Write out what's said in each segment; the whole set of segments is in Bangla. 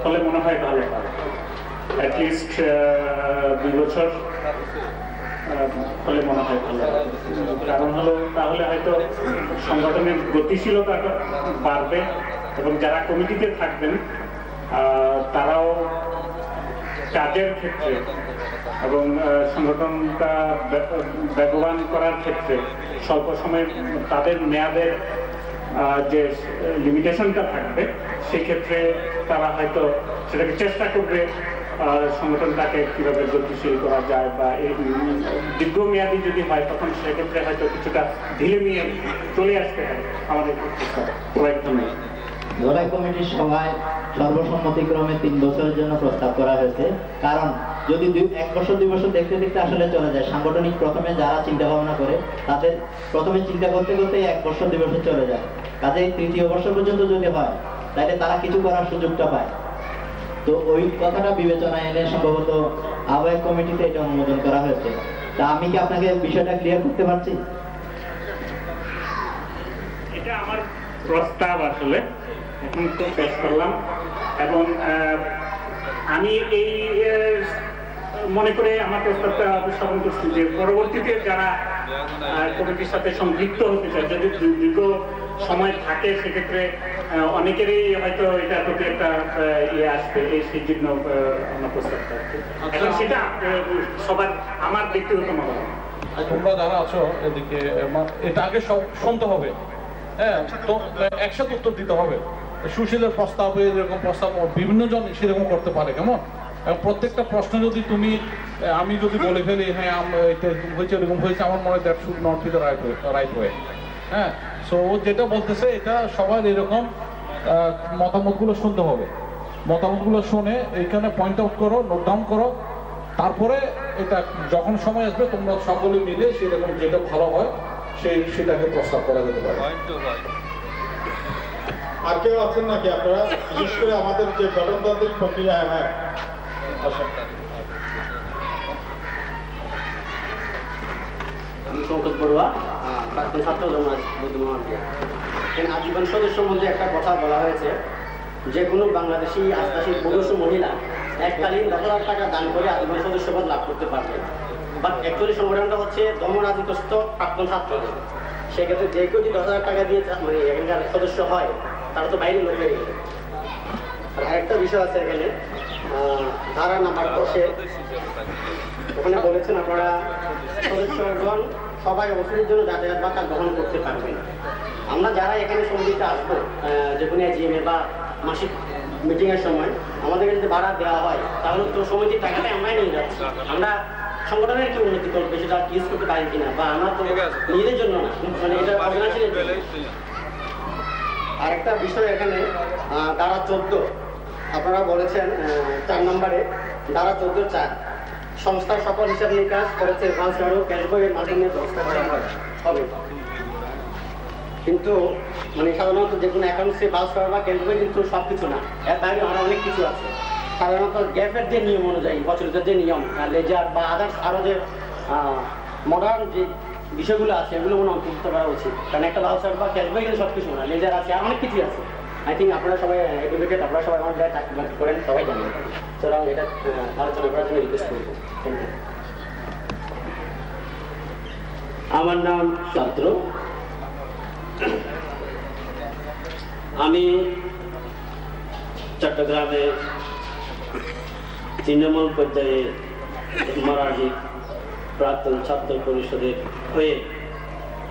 হলে মনে হয় ভালো হয়। অ্যাটলিস্ট 2 বছর হলে মনে হয় ভালো। কারণ হলো তাহলে হয়তো সংগঠনের গতিশীলতাটা বাড়বে এবং যারা কমিটিতে থাকবেন তারাও কাজের ক্ষেত্রে এবং সংগঠনটা বেগবান করার ক্ষেত্রে স্বল্প সময়ে তাদের মেয়াদের যে লিমিটেশনটা থাকবে সেক্ষেত্রে তারা হয়তো সেটাকে চেষ্টা করবে সংগঠনটাকে কিভাবে গতিশীল করা যায় বা এই দীর্ঘমেয়াদী যদি হয় তখন সেক্ষেত্রে হয়তো কিছুটা ঢিলে নিয়ে চলে আসতে হয় আমাদের ধন্যবাদ। ধলাই কমিটির সভায় সর্বসম্মতিক্রমে 3 বছরের জন্য প্রস্তাব করা হয়েছে। কারণ যদি 1 বছর 2 বছর দেখতে দেখতে আসলে চলে যায়, সাংগঠনিক প্রথমে যারা চিন্তা ভাবনা করে তাদের প্রথমে চিন্তা করতে করতে 1 বছর 2 বছর চলে যায়। কাজেই 3য় বছর পর্যন্ত যদি হয় তাহলে তারা কিছু করার সুযোগটা পায়। তো ওই কথাটা বিবেচনায় এনে সম্ভবত আহ্বায়ক কমিটিতে এটা অনুমোদন করা হয়েছে। তা আমি কি আপনাকে বিষয়টা ক্লিয়ার করতে পারছি? এটা আমার প্রস্তাব আসলে এখন তো পেশ করলাম এবং আমি এই মনে করে আমার প্রস্তাবটা উপস্থাপন করছি যে পরবর্তীতে যারা কমিটির সাথে সম্পৃক্ত হতে চায় যদি দীর্ঘ সময় থাকে সেক্ষেত্রে অনেকেরই হয়তো এটার প্রতি একটা ইয়ে আসবে সেই জন্য আমার প্রস্তাবটা। এখন সেটা সবার আমার ব্যক্তিগত মতামত। তোমরা যারা আছো এদিকে এটা আগে সব শুনতে হবে, হ্যাঁ, তো একসাথে উত্তর দিতে হবে। সুশীলের প্রস্তাব এরকম প্রস্তাব বিভিন্ন জন সেরকম করতে পারে, কেমন? এবং প্রত্যেকটা প্রশ্ন যদি আমি যদি বলে ফেলি হ্যাঁ এটা হয়েছে এরকম হয়েছে, আমার মনে হয় that should not be the right way. হ্যাঁ, সো যেটা বলতেছে এটা সবার এরকম মতামতগুলো শুনতে হবে। মতামতগুলো শুনে এইখানে পয়েন্ট আউট করো, নোট ডাউন করো, তারপরে এটা যখন সময় আসবে তোমরা সকলে মিলে সেরকম যেটা ভালো হয় সেটাকে প্রস্তাব করা যেতে পারে। আর কেউ আছেন নাকি আপনারা, বিশেষ করে আমাদের যে গঠনতান্ত্রিক প্রক্রিয়া? হ্যাঁ, আমি শঙ্কর বড়ুয়া, প্রাক্তন ছাত্র জমাত আজীবন সদস্য মধ্যে একটা কথা বলা হয়েছে, যে কোনো বাংলাদেশি আস্থাশীল পুরুষ ও মহিলা এককালীন 10,000 টাকা দান করে আজীবন সদস্যপদ লাভ করতে পারবে। বাট অ্যাকচুয়ালি সংগঠনটা হচ্ছে দমনরাজিগ্রস্ত প্রাক্তন ছাত্রদের। সেক্ষেত্রে যে কেউ যদি 10,000 টাকা দিয়ে মানে এখানকার সদস্য হয় তারা তো বাইরে লোক হয়ে গেলে। আর আরেকটা বিষয় আছে এখানে, ধারা নাম্বার 10-এ ওখানে বলেছেন আপনারা সদস্যগণ সবাই অবসরের জন্য যাতায়াত ভাতা গ্রহণ করতে পারবেন। আমরা যারা এখানে সমিতিতে আসবো যে কোনো জিএমএ বা মাসিক মিটিংয়ের সময় আমাদেরকে যদি ভাড়া দেওয়া হয় তাহলে তো সমিতির টাকাটা আমরাই নিয়ে যাচ্ছি। আমরা সংগঠনের কি উন্নতি করবে সেটা ইউজ করতে পারি কিনা, বা আমরা তো নিজেদের জন্য না, মানে এটা অর্গানাইজেশনের জন্য। আরেকটা বিষয় এখানে ধারা 14 আপনারা বলেছেন 4 নম্বরে, ধারা 14(4) সংস্থার সকল হিসাব নিকাশ করেছে ভাউচার ও ক্যাশ বইয়ের মাধ্যমে ব্যবস্থা করা হবে। কিন্তু মানে সাধারণত যে কোনো অ্যাকাউন্টসে ভাউচার বা ক্যাশ বই কিন্তু সব কিছু না, এর বাইরে আরও অনেক কিছু আছে। সাধারণত গ্যাপের যে নিয়ম অনুযায়ী বছরের যে নিয়ম লেজার বা আদার্স আরও যে মডার্ন যে বিষয়গুলো আছে এগুলো মনে অন্তর্ভুক্ত করা উচিত। কারণ একটা ভাউচার বা ক্যাশ বই কিন্তু সব কিছু না, লেজার আছে আর অনেক কিছু আছে। আই থিঙ্ক আপনারা সবাই এডুকেটেড, আপনারা সবাই আমার জায়গায় চাকরি বাকরি করেন, সবাই জানেন। সুতরাং এটা আলোচনা করার জন্য রিকোয়েস্ট করবো। Thank you. আমার নাম ছাত্র, আমি চট্টগ্রামে তৃণমূল পর্যায়ে মারাঠি প্রাক্তন ছাত্র পরিষদের হয়ে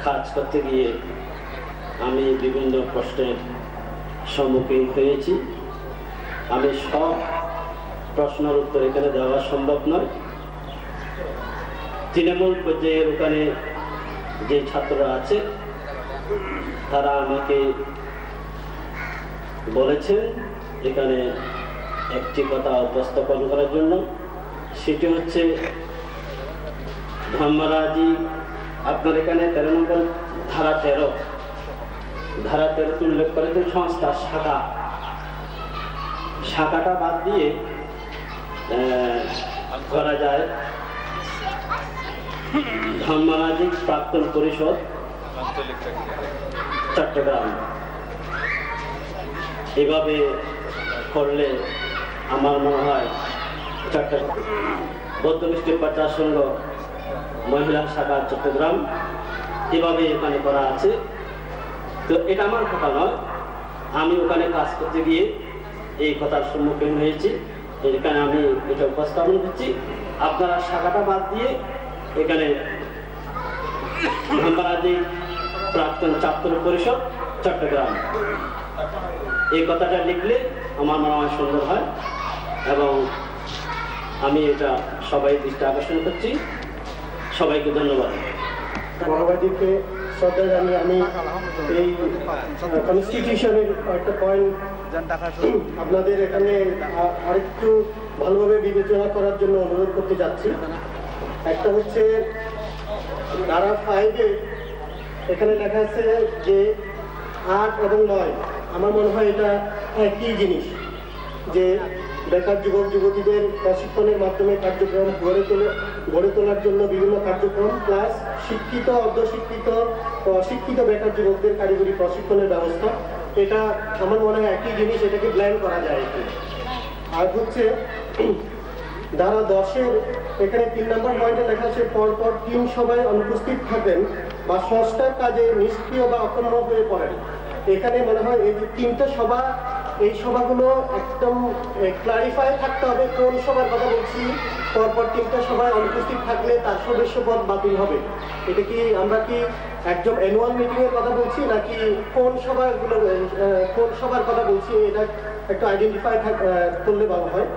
কাজ করতে গিয়ে আমি বিভিন্ন প্রশ্নের সম্মুখীন হয়েছি। আমি সব প্রশ্নের উত্তর এখানে দেওয়া সম্ভব নয়। তৃণমূল পর্যায়ের ওখানে যে ছাত্ররা আছে তারা আমাকে বলেছেন এখানে একটি কথা উপস্থাপন করার জন্য, সেটি হচ্ছে ধর্মরাজি আপনার এখানে 13 নম্বর ধারা 13 উল্লেখ করেছেন সংস্থার শাখাটা বাদ দিয়ে করা যায় ধর্মরাজি প্রাক্তন পরিষদ চট্টগ্রাম। এভাবে করলে আমার মনে হয় চট্টগ্রাম বৌদ্ধ মিষ্টি প্রচার সংঘ মহিলা শাখা চট্টগ্রাম এভাবে এখানে করা আছে। তো এটা আমার কথা নয়, আমি ওখানে কাজ করতে গিয়ে এই কথার সম্মুখীন হয়েছি, এখানে আমি এটা উপস্থাপন করছি। আপনারা শাখাটা বাদ দিয়ে এখানে ধনবারাজি প্রাক্তন ছাত্র পরিষদ চট্টগ্রাম এই কথাটা লিখলে আমার মনে হয় সুন্দর হয়, এবং আমি এটা সবাই দৃষ্টি আকর্ষণ করছি। সবাইকে ধন্যবাদ। মানবাধিকে শ্রদ্ধা জানিয়ে আমি এই কনস্টিটিউশনের একটা পয়েন্ট আপনাদের এখানে আরেকটু ভালোভাবে বিবেচনা করার জন্য অনুরোধ করতে যাচ্ছি। একটা হচ্ছে ধারা 5-এ এখানে লেখা আছে যে 8 এবং 9, আমার মনে হয় এটা একই জিনিস, যে বেকার যুবক যুবতীদের প্রশিক্ষণের মাধ্যমে কার্যক্রম গড়ে তোলার জন্য বিভিন্ন কার্যক্রম প্লাস শিক্ষিত অর্ধশিক্ষিত অশিক্ষিত বেকার যুবকদের কারিগরি প্রশিক্ষণের ব্যবস্থা, এটা আমার মনে হয় একই জিনিস, এটাকে ব্ল্যান্ড করা যায় এখানে। আর হচ্ছে ধারা 10-এর এখানে 3 নম্বর পয়েন্টে লেখা আছে পরপর 3 সভায় অনুপস্থিত থাকেন বা সংস্থার কাজে নিষ্ক্রিয় বা অক্ষম হয়ে পড়েন। এখানে মনে হয় এই যে 3টা সভা, এই সভাগুলো একদম ক্লারিফাই থাকতে হবে কোন সভার কথা বলছি। পরপর 3টা সভায় অনুপস্থিত থাকলে তার সদস্য পদ বাতিল হবে। এটা কি আমরা কি একদম অ্যানুয়াল মিটিং এর কথা বলছি নাকি কোন সভাগুলো কোন সভার কথা বলছি, এটা একটু আইডেন্টিফাই করলে ভালো হয়।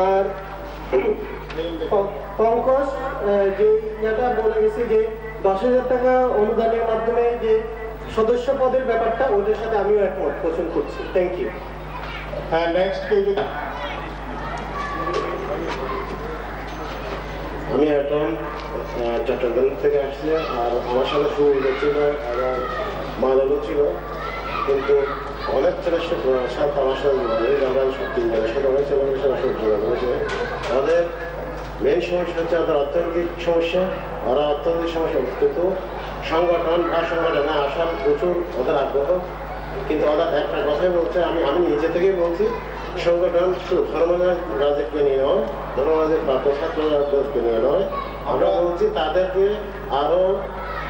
আর পঙ্কজ যে এটা বলে গেছে যে 10,000 টাকা অনুদানের মাধ্যমে যে সদস্য পদের ব্যাপারটা, ওদের সাথে আমিও একমত পোষণ করছি। Thank you. হ্যাঁ, নেক্সট কেউ যদি আমি এখন চট্টগ্রাম থেকে আসছি, আর আমার সাথে সুবিধা ছিল এবং মাদকও ছিল, কিন্তু অনেক ছেলের সাথে আমার সাথে আমরা সব 3 জনের সাথে অনেক ছেলেমেয়ের সাথে সব যোগাযোগ করেছে। তাদের মেন সমস্যা হচ্ছে ওদের অর্থনৈতিক সমস্যা, ওরা অর্থনৈতিক সমস্যা, কিন্তু সংগঠন বা সংগঠনে আসার প্রচুর ওদের আগ্রহ, কিন্তু ওরা একটা কথাই বলছে, আমি নিজে থেকেই বলছি, সংগঠন শুধু ধর্মরাজকে নিয়ে নয়, ধর্মরাজের প্রাপ্ত ছাত্রকে নিয়ে নয়, আমরা বলছি তাদেরকে আরো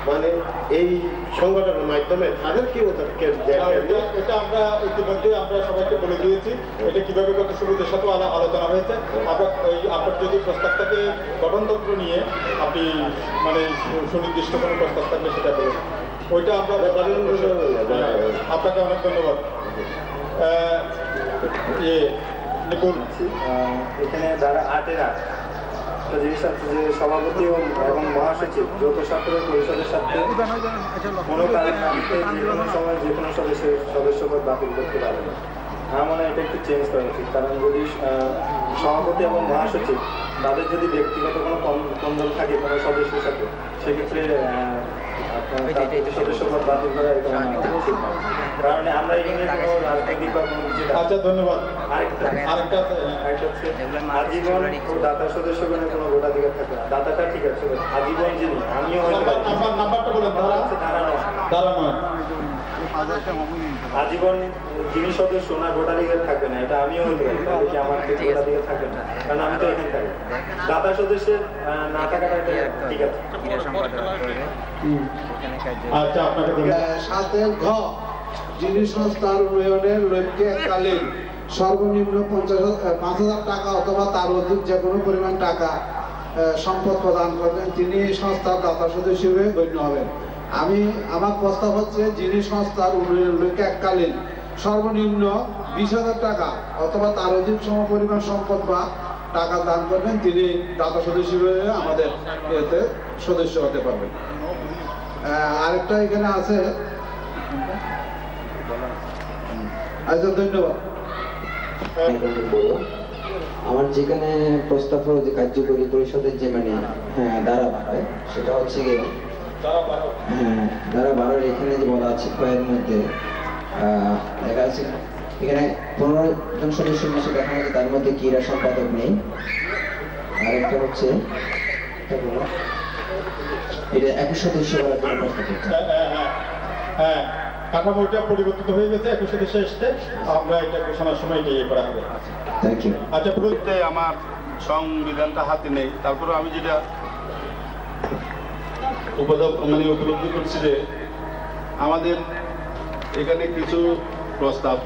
মানে এই সংগঠনের মাধ্যমে তাদেরকে ওদেরকে এটা আমরা ইতিমধ্যে আমরা সবাইকে বলে দিয়েছি, এটা কিভাবে কত সুবিধার সাথে আলোচনা হয়েছে। আমরা আপনার যদি প্রস্তাব থাকে গঠনতন্ত্র নিয়ে, আপনি মানে সুনির্দিষ্ট কোনো প্রস্তাব থাকলে সেটা বলুন, ওইটা আমরা আপনাকে অনেক ধন্যবাদ। এখানে যারা 8-এর একটা জিনিস আছে যে সভাপতি এবং মহাসচিব যৌথ ছাত্র পরিষদের সাথে কোনো কারণে যে কোনো সময় যে কোনো সদস্যপদ বাতিল করতে পারে না। আমার মনে হয় এটা একটু চেঞ্জ করা উচিত, কারণ যদি সভাপতি এবং মহাসচিব তাদের যদি ব্যক্তিগত কোনো কন্দল থাকে কোনো সদস্যের সাথে, সেক্ষেত্রে সদস্যপদ বাতিল করা এটা উচিত নয়, কারণ আমরা এখানে কোনো রাজনৈতিক বা কোনো কিছু। আচ্ছা, ধন্যবাদ। আরেকটা হচ্ছে আজীবন ও দাতা সদস্যগণের কোনো ভোটাধিকার থাকে না। দাতাটা ঠিক আছে, আজীবন যিনি আমিও নাম্বারটা বলেন। দাঁড়ানো আজীবন যিনি সদস্য ওনার ভোটাধিকার থাকবে না, এটা আমিও হতে পারি, তাহলে কি আমার ভোটাধিকার থাকবে না? কারণ আমি তো এখানে থাকি। দাতা সদস্যের না থাকাটা ঠিক আছে। আচ্ছা, আপনাকে ধন্যবাদ। 7-এর ঘ যিনি সংস্থার উন্নয়নের লক্ষ্যে এককালীন সর্বনিম্ন 5,000 টাকা অথবা তার অধিক যে কোনো পরিমাণ টাকা সম্পদ প্রদান করবেন, তিনি সংস্থার দাতা সদস্য হিসেবে গণ্য হবেন। আমার প্রস্তাব হচ্ছে যিনি সংস্থার উন্নয়নের লক্ষ্যে এককালীন সর্বনিম্ন 20,000 টাকা অথবা তার অধিক সম পরিমাণ সম্পদ বা টাকা দান করবেন, তিনি দাতা সদস্য হিসেবে আমাদের এতে সদস্য হতে পারবেন। আরেকটা এখানে আছে। আচ্ছা, ধন্যবাদ। আমার যেখানে প্রস্তাব হলো যে কার্যকরী পরিষদের যে মানে ধারা 12, সেটা হচ্ছে গিয়ে ধারা 12 এখানে যে বলা আছে কয়ের মধ্যে লেখা আছে এখানে 15 জন সদস্যের মধ্যে দেখা যাচ্ছে তার মধ্যে ক্রীড়া সম্পাদক নেই। আরেকটা হচ্ছে এটা একই সদস্য বলার জন্য প্রস্তাব হচ্ছে। হ্যাঁ, কাঠামোটা পরিবর্তিত হয়ে গেছে 21 সদস্য এসছে, আমরা এটা ঘোষণার সময় এটা ইয়ে করা হবে। Thank you. আচ্ছা বলতে আমার সংবিধানটা হাতে নেই, তারপরে আমি যেটা উপলব্ধি করছি যে আমাদের এখানে কিছু প্রস্তাব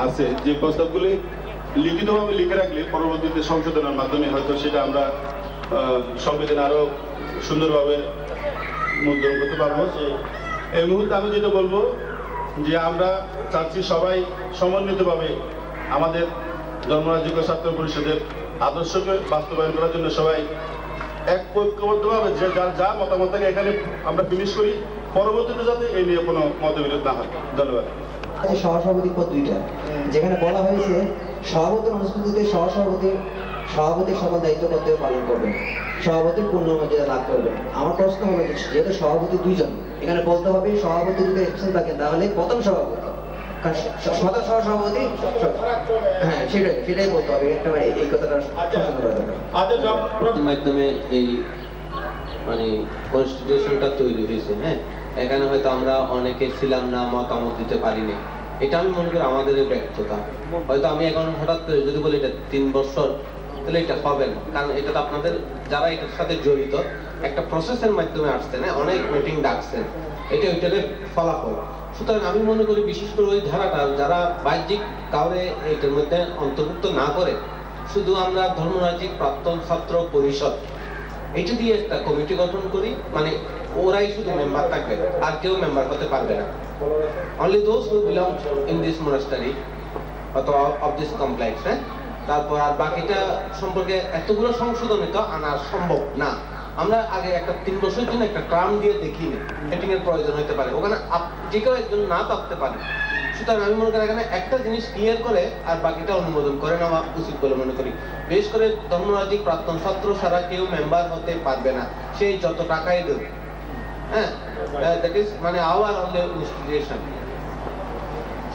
আছে, যে প্রস্তাবগুলি লিখিতভাবে লিখে রাখলে পরবর্তীতে সংশোধনের মাধ্যমে হয়তো সেটা আমরা সংবিধান আরো সুন্দরভাবে মুদ্রণ করতে পারবো। এই মুহূর্তে আমি যেটা বলবো যে আমরা চাচ্ছি সবাই সমন্বিতভাবে আমাদের ধর্মরাজ্যিক ছাত্র পরিষদের আদর্শকে বাস্তবায়ন করার জন্য সবাই ঐক্যবদ্ধভাবে যে যার যা মতামত থাকে এখানে আমরা ফিনিশ করি, পরবর্তীতে যাতে এই নিয়ে কোনো মতবিরোধ না হয়। ধন্যবাদ। সহসভাপতি পদ 2টা, যেখানে বলা হয়েছে সভাপতির অনুপস্থিতিতে সভাপতির সকল দায়িত্ব কর্তব্য পালন করবেন, সভাপতির পূর্ণ মর্যাদা লাভ করবেন। আমার প্রশ্ন হলো যে যেহেতু সভাপতি 2 জন, এখানে বলতে হবে সভাপতি যদি এক্সেপশন থাকেন তাহলে প্রথম সভাপতি, কারণ প্রথম সহসভাপতি, হ্যাঁ সেটাই বলতে হবে, একটা এই কথাটা সংশোধন করা দরকার। মাধ্যমে এই মানে কনস্টিটিউশনটা তৈরি হয়েছে। হ্যাঁ, এখানে হয়তো আমরা অনেকে ছিলাম না, মতামত দিতে পারিনি, এটা আমি মনে করি আমাদের ব্যর্থতা। হয়তো আমি এখন হঠাৎ করে যদি বলি এটা 3 বছর, তাহলে এটা হবে না, কারণ এটা তো আপনাদের যারা এটার সাথে জড়িত একটা প্রসেসের মাধ্যমে আসছেন, অনেক মিটিং ডাকছেন, এটা ওইটার ফলাফল। সুতরাং আমি মনে করি বিশেষ করে ওই ধারাটা যারা বাহ্যিক কাউরে এটার মধ্যে অন্তর্ভুক্ত না করে, শুধু আমরা ধর্মরাজ্যিক প্রাক্তন ছাত্র পরিষদ এটা দিয়ে একটা কমিটি গঠন করি, মানে ওরাই শুধু মেম্বার থাকবে, আর কেউ মেম্বার হতে পারবে না। Only those who belong in this monastery অথবা অফ দিস কমপ্লেক্স। হ্যাঁ, তারপর আর বাকিটা সম্পর্কে এতগুলো সংশোধনী তো আনা সম্ভব না। আমরা আগে একটা 3 বছরের জন্য একটা টার্ম দিয়ে দেখিনি, মিটিং এর প্রয়োজন হতে পারে, ওখানে যে কেউ একজন না থাকতে পারে। সুতরাং আমি মনে করি এখানে একটা জিনিস ক্লিয়ার করে আর বাকিটা অনুমোদন করে নেওয়া উচিত বলে মনে করি। বিশেষ করে ধর্মরাজ্যিক প্রাক্তন ছাত্র ছাড়া কেউ মেম্বার হতে পারবে না, সেই যত টাকাই দেবে। হ্যাঁ, দ্যাট ইজ মানে our only institution.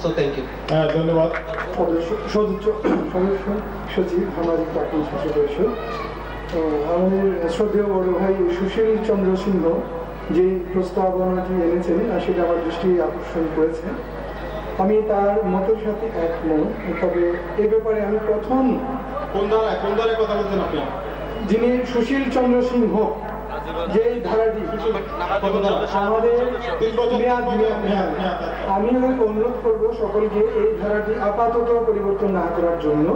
So thank you. হ্যাঁ, ধন্যবাদ। সদস্য সচিব ধর্মরাজ্যিক প্রাক্তন ছাত্র পরিষদ, আমাদের শ্রদ্ধেয় বড় ভাই সুশীল চন্দ্র সিংহ যে প্রস্তাবনাটি এনেছেন সেটা আমার দৃষ্টি আকর্ষণ করেছে। আমি তার মতের সাথে একমত, তবে এ ব্যাপারে আমি প্রথম কোন ধারায় কথা বলছেন আপনি? যিনি সুশীল চন্দ্র সিংহ যে ধারাটি আমাদের আমি অনুরোধ করব সকলকে এই ধারাটি আপাতত পরিবর্তন না করার জন্য।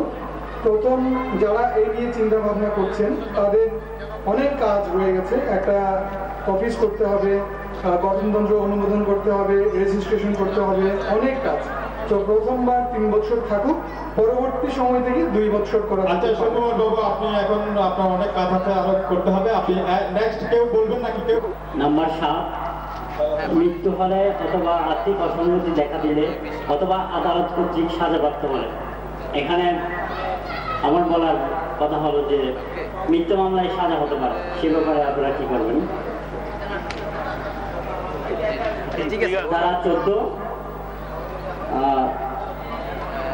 প্রথম যারা এই নিয়ে চিন্তা ভাবনা করছেন তাদের অনেক কাজ রয়ে গেছে, একটা অফিস করতে হবে, গঠনতন্ত্র অনুমোদন করতে হবে, রেজিস্ট্রেশন করতে হবে, অনেক কাজ। তো প্রথমবার 3 বছর থাকুক, পরবর্তী সময় থেকে 2 বছর করা। আচ্ছা সৌম্যমোহন বাবু, আপনি এখন আপনার অনেক কাজ আছে আরো করতে হবে, আপনি নেক্সট কেউ বলবেন নাকি? কেউ নাম্বার 7, মৃত্যু হলে অথবা আর্থিক অসঙ্গতি দেখা দিলে অথবা আদালত কর্তৃক সাজাপ্রাপ্ত হলে। এখানে আমার বলার কথা হলো যে মৃত্যু মামলায় সাজা হতে পারে, সে ব্যাপারে আপনারা কি করবেন? ধারা 14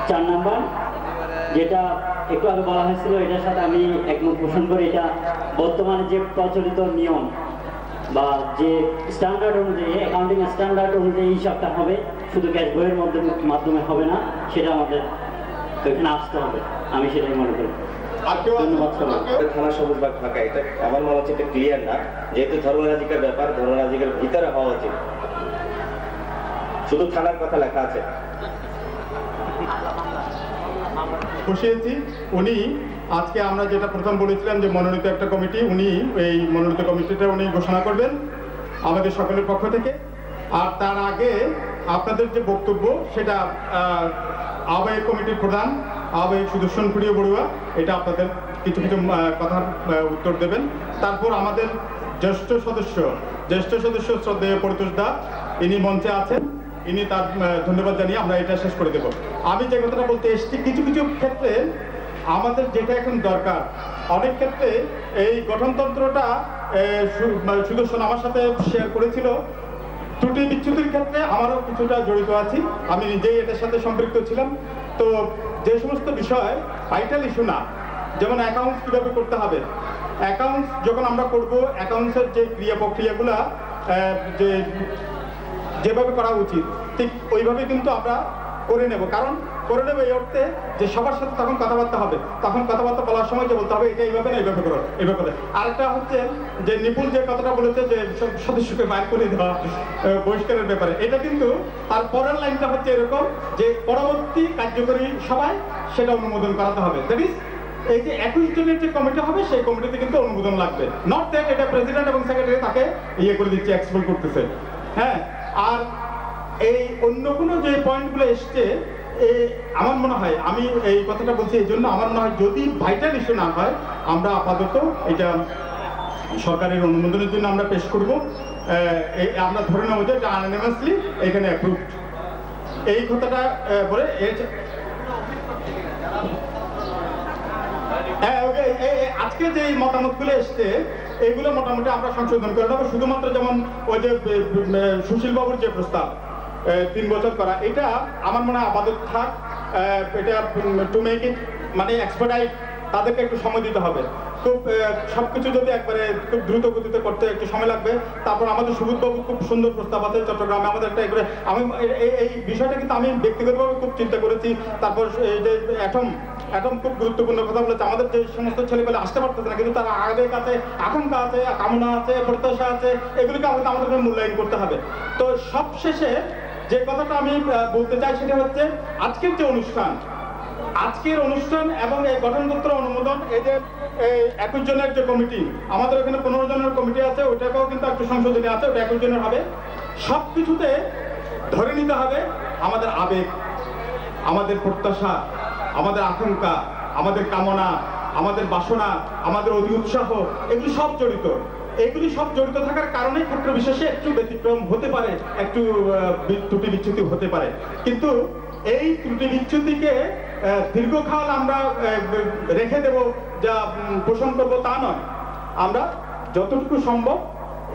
4 নাম্বার, যেটা একটু আগে বলা হয়েছিল, এটার সাথে আমি একমত পোষণ করি। এটা বর্তমানে যে প্রচলিত নিয়ম বা যে স্ট্যান্ডার্ড অনুযায়ী, অ্যাকাউন্টিং স্ট্যান্ডার্ড অনুযায়ী হিসাবটা হবে, শুধু ক্যাশ বইয়ের মাধ্যমে হবে না, সেটা আমাদের এখানে আসতে হবে, আমি সেটাই মনে করি। ধন্যবাদ। থানা সবুজবাগ ফাঁকা, এটা আমার মনে হচ্ছে এটা ক্লিয়ার না, যেহেতু ধর্মরাজিকের ব্যাপার ধর্মরাজিকের ভিতরে হওয়া উচিত, শুধু থানার কথা লেখা আছে। বসিয়েছি উনি আজকে আমরা যেটা প্রথম বলেছিলাম যে মনোনীত একটা কমিটি, উনি এই মনোনীত কমিটিটা উনি ঘোষণা করবেন আমাদের সকলের পক্ষ থেকে। আর তার আগে আপনাদের যে বক্তব্য সেটা আহ্বায়ক কমিটির প্রধান আহ্বায়ক সুদর্শন প্রিয় বড়ুয়া এটা আপনাদের কিছু কথার উত্তর দেবেন। তারপর আমাদের জ্যেষ্ঠ সদস্য শ্রদ্ধেয় পরিতোষ দা, ইনি মঞ্চে আছেন, ইনি তার ধন্যবাদ জানিয়ে আমরা এটা শেষ করে দেব। আমি যে কথাটা বলতে এসেছি, কিছু ক্ষেত্রে আমাদের যেটা এখন দরকার, অনেক ক্ষেত্রে এই গঠনতন্ত্রটা সুদর্শন আমার সাথে শেয়ার করেছিল, ত্রুটি বিচ্যুতির ক্ষেত্রে আমারও কিছুটা জড়িত আছি, আমি নিজেই এটার সাথে সম্পৃক্ত ছিলাম। তো যে সমস্ত বিষয় ভাইটাল ইস্যু না, যেমন অ্যাকাউন্টস কীভাবে করতে হবে, অ্যাকাউন্টস যখন আমরা করব, অ্যাকাউন্টসের যে ক্রিয়া প্রক্রিয়াগুলা যেভাবে করা উচিত, ঠিক ওইভাবে কিন্তু আমরা করে নেব, কারণ করে নেবো এই অর্থে যে সবার সাথে তখন কথাবার্তা হবে, তখন কথাবার্তা বলার সময় যে বলতে হবে এটা এইভাবে না এইভাবে করো, এইভাবে করে। আরেকটা হচ্ছে যে নিপুণ যে কথাটা বলেছে যে সব সদস্যকে বাইর করে দেওয়া বহিষ্কারের ব্যাপারে, এটা কিন্তু তার পরের লাইনটা হচ্ছে এরকম যে পরবর্তী কার্যকরী সভায় সেটা অনুমোদন করাতে হবে। দ্যাট ইজ এই যে 21 জনের যে কমিটি হবে সেই কমিটিতে কিন্তু অনুমোদন লাগবে, নট দ্যাট এটা প্রেসিডেন্ট এবং সেক্রেটারি তাকে ইয়ে করে দিচ্ছে, এক্সপেল করতেছে। হ্যাঁ, আর এই অন্য কোনো যে পয়েন্টগুলো এসছে আমার মনে হয়, আমি এই কথাটা বলছি এই জন্য, আমার মনে হয় যদি ভাইটাল ইস্যু না হয় আমরা আপাতত এটা সরকারের অনুমোদনের জন্য আমরা পেশ করব। আমরা ধরে নেব যে এটা আনঅ্যানিমাসলি এখানে অ্যাপ্রুভড। এই কথাটা বলে আজকে যে মতামতগুলো এসছে এইগুলো মোটামুটি আমরা সংশোধন করে দেবো। শুধুমাত্র যেমন ওই যে সুশীল বাবুর যে প্রস্তাব 3 বছর করা, এটা আমার মনে হয় আপাতত থাক। এটা টু মেক ইট মানে এক্সপার্টাইট, তাদেরকে একটু সময় দিতে হবে। খুব সবকিছু যদি একবারে খুব দ্রুত গতিতে করতে একটু সময় লাগবে। তারপর আমাদের সুবোধবাবু খুব সুন্দর প্রস্তাব আছে চট্টগ্রামে, আমাদের একটা এগুলো আমি এই বিষয়টা কিন্তু আমি ব্যক্তিগতভাবে খুব চিন্তা করেছি। তারপর এই যে অ্যাটম খুব গুরুত্বপূর্ণ কথা বলেছে। আমাদের যে সমস্ত ছেলেগুলো আসতে পারতেছে না, কিন্তু তারা আবেগ আছে, আকাঙ্ক্ষা আছে, কামনা আছে, প্রত্যাশা আছে, এগুলিকে আমাদেরকে মূল্যায়ন করতে হবে। তো সবশেষে যে কথাটা আমি বলতে চাই সেটা হচ্ছে আজকের যে অনুষ্ঠান এবং এই গঠনতন্ত্র অনুমোদন, এই যে 21 জনের যে কমিটি, আমাদের এখানে 15 জনের কমিটি আছে, ওইটাকেও কিন্তু একটু সংশোধনী আছে, ওটা 21 জনের হবে। সব কিছুতে ধরে নিতে হবে আমাদের আবেগ, আমাদের প্রত্যাশা, আমাদের আকাঙ্ক্ষা, আমাদের কামনা, আমাদের বাসনা, আমাদের অতি উৎসাহ, এগুলি সব জড়িত। এগুলি সব জড়িত থাকার কারণে ক্ষেত্র বিশেষে একটু ব্যতিক্রম হতে পারে, একটু ত্রুটি বিচ্যুতি হতে পারে, কিন্তু এই ত্রুটি বিচ্যুতিকে দীর্ঘকাল আমরা রেখে দেব, যা পোষণ করবো তা নয়। আমরা যতটুকু সম্ভব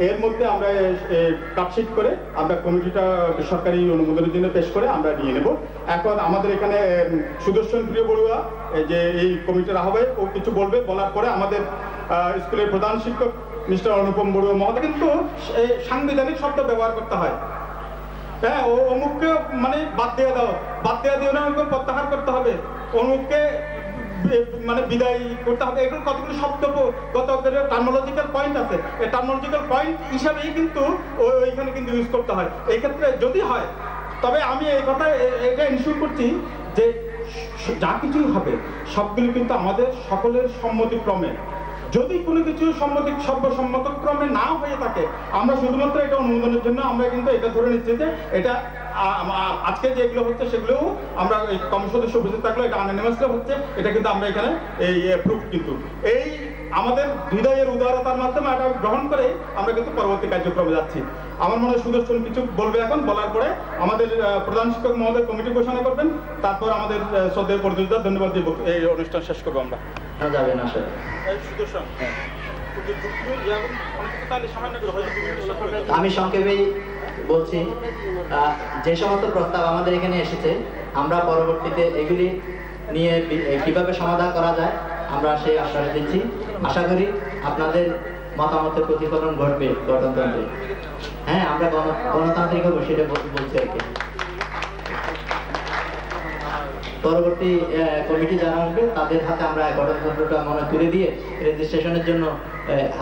এর মধ্যে আমরা কাটশিট করে আমরা কমিটিটা সরকারি অনুমোদনের জন্য পেশ করে আমরা নিয়ে নেব। এখন আমাদের এখানে সুদর্শন প্রিয় বড়ুয়া যে এই কমিটির আহ্বায়ক, ও কিছু বলবে, বলার পরে আমাদের স্কুলের প্রধান শিক্ষক মিস্টার অনুপম বড়ুয়া মহোদয়, কিন্তু সাংবিধানিক শব্দ ব্যবহার করতে হয়। হ্যাঁ, অমুককে মানে বাদ দিয়ে দিয়ে ওনাকে প্রত্যাহার করতে হবে, অমুককে মানে বিদায় করতে হবে, এগুলো কতগুলো শব্দ কত টার্মোলজিক্যাল পয়েন্ট আছে। এই টার্মোলজিক্যাল পয়েন্ট হিসাবেই কিন্তু ওইখানে কিন্তু ইউজ করতে হয়। এই ক্ষেত্রে যদি হয়, তবে আমি এই কথা এটা ইনশিওর করছি যে যা কিছুই হবে সবগুলো কিন্তু আমাদের সকলের সম্মতিক্রমে। যদি কোনো কিছু সর্বসম্মতক্রমে না হয়ে থাকে, আমরা শুধুমাত্র এটা অনুমোদনের জন্য আমরা কিন্তু এটা ধরে নিচ্ছি যে এটা আজকে যেগুলো হচ্ছে সেগুলোও আমরা কম সদস্য উপস্থিত থাকলেও এটা আনঅ্যানিমাসলি হচ্ছে, এটা কিন্তু আমরা এখানে এই প্রুফ কিন্তু এই আমাদের হৃদয়ের উদারতার মাধ্যমে এটা গ্রহণ করে আমরা কিন্তু পরবর্তী কার্যক্রমে যাচ্ছি। আমার মনে হয় সুদর্শন কিছু বলবে এখন, বলার পরে আমাদের প্রধান শিক্ষক মহোদয় কমিটি ঘোষণা করবেন, তারপর আমাদের শ্রদ্ধেয় পরিচিত ধন্যবাদ দিব, এই অনুষ্ঠান শেষ করবো আমরা। যাবেন আসলে সুদর্শন, আমি সংক্ষেপেই বলছি, যে সমস্ত প্রস্তাব আমাদের এখানে এসেছে আমরা পরবর্তীতে এগুলি নিয়ে কিভাবে সমাধান করা যায় আমরা সেই আশ্বাস দিচ্ছি। আশা করি আপনাদের মতামতের প্রতিফলন ঘটবে গণতন্ত্রে। হ্যাঁ, আমরা গণতান্ত্রিক হবো সেটা বলছি আর কি। পরবর্তী কমিটি যারা আসবে তাদের হাতে আমরা গণতন্ত্রটা মনে তুলে দিয়ে রেজিস্ট্রেশনের জন্য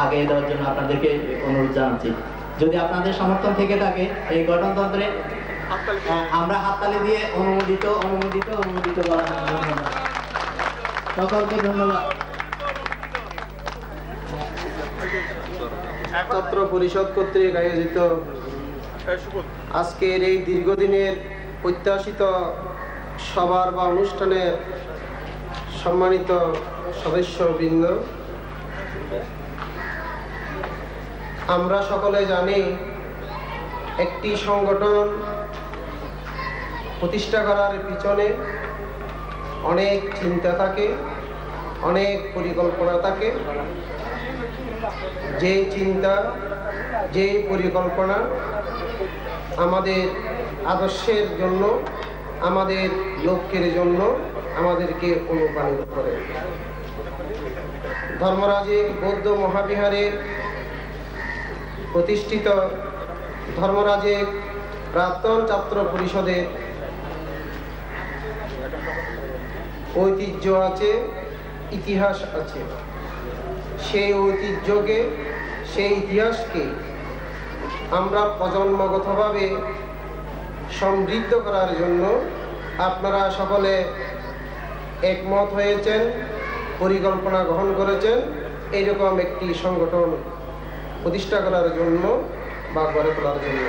আগে দেওয়ার জন্য আপনাদেরকে অনুরোধ জানাচ্ছি। যদি আপনাদের সমর্থন থেকে থাকে এই গণতন্ত্রে আমরা হাততালি দিয়ে অনুমোদিত বলা হয়। সকলকে ধন্যবাদ। ছাত্র পরিষদ কর্তৃক আয়োজিত আজকের এই দীর্ঘদিনের প্রত্যাশিত সভার বা অনুষ্ঠানের সম্মানিত সদস্যবৃন্দ, আমরা সকলে জানি একটি সংগঠন প্রতিষ্ঠা করার পিছনে অনেক চিন্তা থাকে, অনেক পরিকল্পনা থাকে। যে চিন্তা, যে পরিকল্পনা আমাদের আদর্শের জন্য, আমাদের লক্ষ্যের জন্য আমাদেরকে অনুপ্রাণিত করে। ধর্মরাজিক বৌদ্ধ মহাবিহারের প্রতিষ্ঠিত ধর্মরাজিক প্রাক্তন ছাত্র পরিষদের ঐতিহ্য আছে, ইতিহাস আছে। সেই ঐতিহ্যকে, সেই ইতিহাসকে আমরা প্রজন্মগতভাবে সমৃদ্ধ করার জন্য আপনারা সকলে একমত হয়েছেন, পরিকল্পনা গ্রহণ করেছেন এইরকম একটি সংগঠন প্রতিষ্ঠা করার জন্য বা গড়ে তোলার জন্য।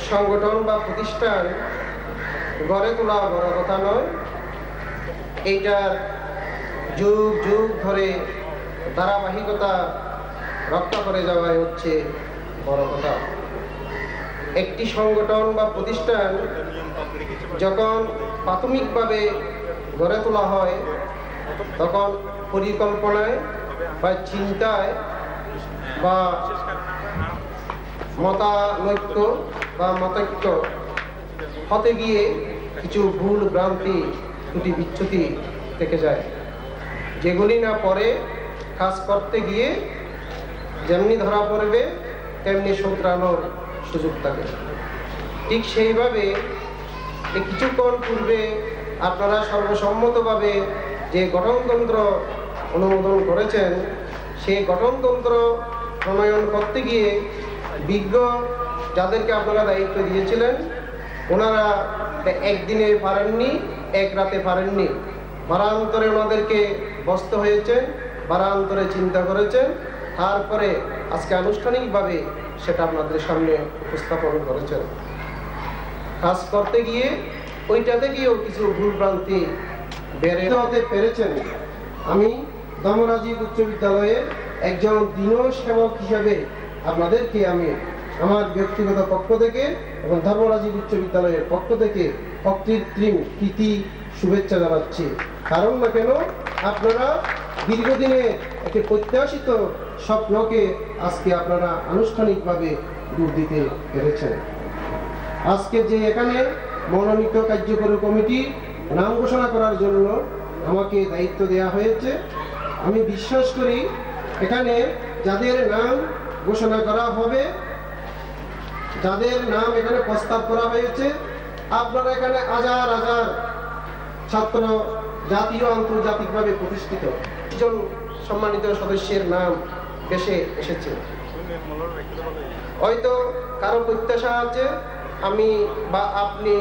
সংগঠন বা প্রতিষ্ঠান গড়ে তোলা বড় কথা নয়, এইটার যুগ যুগ ধরে ধারাবাহিকতা রক্ষা করে যাওয়াই হচ্ছে বড় কথা। একটি সংগঠন বা প্রতিষ্ঠান যখন প্রাথমিকভাবে গড়ে তোলা হয় তখন পরিকল্পনায় বা চিন্তায় বা মতানৈক্য বা মতৈক্য হতে গিয়ে কিছু ভুল ভ্রান্তি ত্রুটি বিচ্যুতি থেকে যায়, যেগুলি না পরে কাজ করতে গিয়ে যেমনি ধরা পড়বে তেমনি শুধরানোর সুযোগ থাকে। ঠিক সেইভাবে কিছুক্ষণ পূর্বে আপনারা সর্বসম্মতভাবে যে গঠনতন্ত্র অনুমোদন করেছেন, সেই গঠনতন্ত্র প্রণয়ন করতে গিয়ে বিজ্ঞ যাদেরকে আপনারা দায়িত্ব দিয়েছিলেন ওনারা একদিনে পারেননি, এক রাতে পারেননি, বারান্তরে ওনাদেরকে ব্যস্ত হয়েছেন, বারান্তরে চিন্তা করেছেন, তারপরে আজকে আনুষ্ঠানিকভাবে সেটা আপনাদের সামনে উপস্থাপন করেছেন। কাজ করতে গিয়ে ওইটাতে গিয়েও কিছু ভুলভ্রান্তি বেড়ে হতে পেরেছেন। আমি ধর্মরাজি উচ্চ বিদ্যালয়ের একজন দীন সেবক হিসাবে আপনাদেরকে আমি আমার ব্যক্তিগত পক্ষ থেকে এবং ধর্মরাজি উচ্চ বিদ্যালয়ের পক্ষ থেকে অকৃত্রিম প্রীতি শুভেচ্ছা জানাচ্ছি। কারণ না কেন আপনারা দীর্ঘদিনে একটি প্রত্যাশিত স্বপ্নকে আজকে আপনারা আনুষ্ঠানিকভাবে রূপ দিতে পেরেছেন। আজকে যে এখানে মনোনীত কার্যকরী কমিটি নাম ঘোষণা করার জন্য আমাকে দায়িত্ব দেওয়া হয়েছে, আমি বিশ্বাস করি এখানে যাদের নাম ঘোষণা করা হবে, যাদের নাম এখানে প্রস্তাব করা হয়েছে, আপনারা এখানে হাজার হাজার ছাত্র জাতীয় আন্তর্জাতিকভাবে প্রতিষ্ঠিত একজন সম্মানিত সদস্যের নাম দেশে এসেছে। হয়তো কারো প্রত্যাশা আছে আমি বা আপনি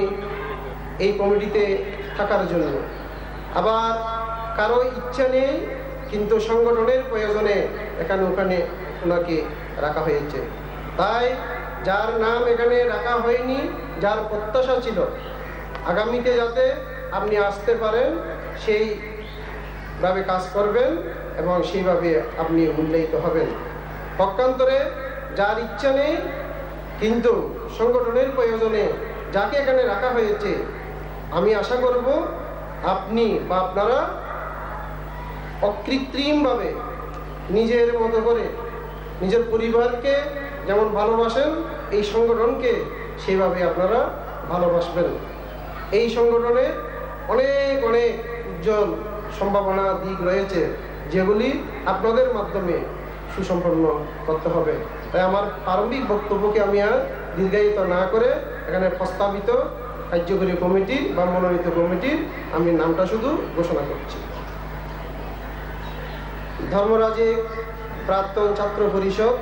এই কমিটিতে থাকার জন্য, আবার কারো ইচ্ছা নেই কিন্তু সংগঠনের প্রয়োজনে এখানে ওখানে ওনাকে রাখা হয়েছে। তাই যার নাম এখানে রাখা হয়নি, যার প্রত্যাশা ছিল আগামীতে যাতে আপনি আসতে পারেন সেইভাবে কাজ করবেন এবং সেইভাবে আপনি মূল্যায়িত হবেন। পক্ষান্তরে যার ইচ্ছা নেই কিন্তু সংগঠনের প্রয়োজনে যাকে এখানে রাখা হয়েছে, আমি আশা করব আপনি বা আপনারা অকৃত্রিমভাবে নিজের মতো করে নিজের পরিবারকে যেমন ভালোবাসেন এই সংগঠনকে সেইভাবে আপনারা ভালোবাসবেন। এই সংগঠনে অনেক অনেক উজ্জ্বল সম্ভাবনা দিক রয়েছে যেগুলি আপনাদের মাধ্যমে সুসম্পন্ন করতে হবে। তাই আমার প্রারম্ভিক বক্তব্যকে আমি আর দীর্ঘায়িত না করে এখানে প্রস্তাবিত কার্যকরী কমিটি বা মনোনীত কমিটির আমি নামটা শুধু ঘোষণা করছি। ধর্মরাজি প্রাক্তন ছাত্র পরিষদ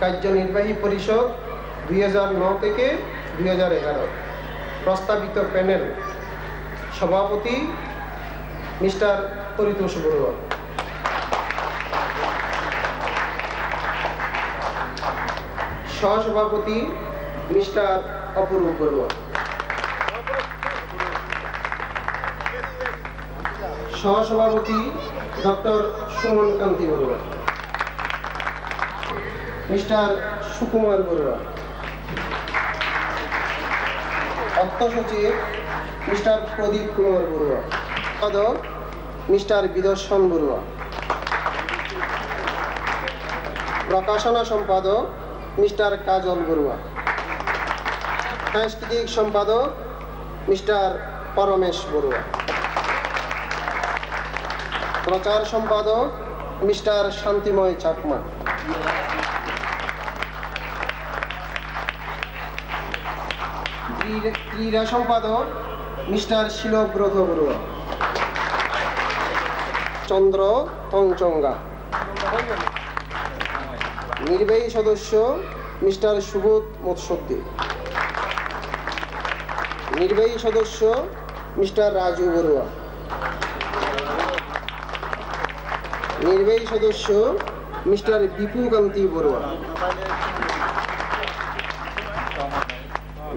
কার্যনির্বাহী পরিষদ 2009 থেকে 2011। প্রস্তাবিত প্যানেল সভাপতি মিস্টার পরিতোষ বড়ুয়া, সহসভাপতি মিস্টার অপূর্ব বড়ুয়া, সহসভাপতি ডক্টর সুমন কান্তি বড়ুয়া, মিস্টার সুকুমার বড়ুয়া, অর্থ সচিব মিস্টার প্রদীপ কুমার বড়ুয়া, সম্পাদক মিস্টার বিদর্শন বড়ুয়া, প্রকাশনা সম্পাদক মিস্টার কাজল বড়ুয়া, সাংস্কৃতিক সম্পাদক মিস্টার পরমেশ বড়ুয়া, প্রচার সম্পাদক মিস্টার শান্তিময় চাকমা, ক্রীড়া সম্পাদক মিস্টার শিলব্রত বড়ুয়া, চন্দ্র তংচঙ্গা। নির্বাহী সদস্য মিস্টার সুবোধ মৎসদ্দি। নির্বাহী সদস্য মিস্টার রাজু বড়ুয়া। নির্বাহী সদস্য মিস্টার বিপুকান্তি বড়ুয়া।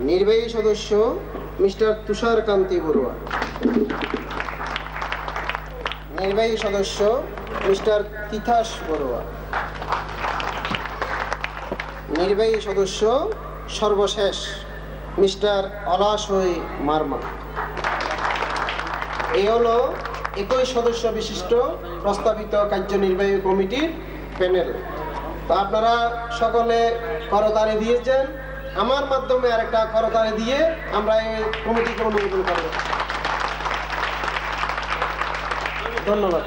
নির্বাহী সদস্য মিস্টার তুষার কান্তি বড়ুয়া। নির্বাহী সদস্য মিস্টার তিতাস বড়ুয়া। নির্বাহী সদস্য সর্বশেষ মিস্টার অলাশয় মার্মা। এই হলো 21 সদস্য বিশিষ্ট প্রস্তাবিত কার্যনির্বাহী কমিটির প্যানেল। তো আপনারা সকলে করতালি দিয়েছেন, আমার মাধ্যমে আরেকটা করতালি দিয়ে আমরা এই কমিটিকে অনুমোদন করব। ধন্যবাদ।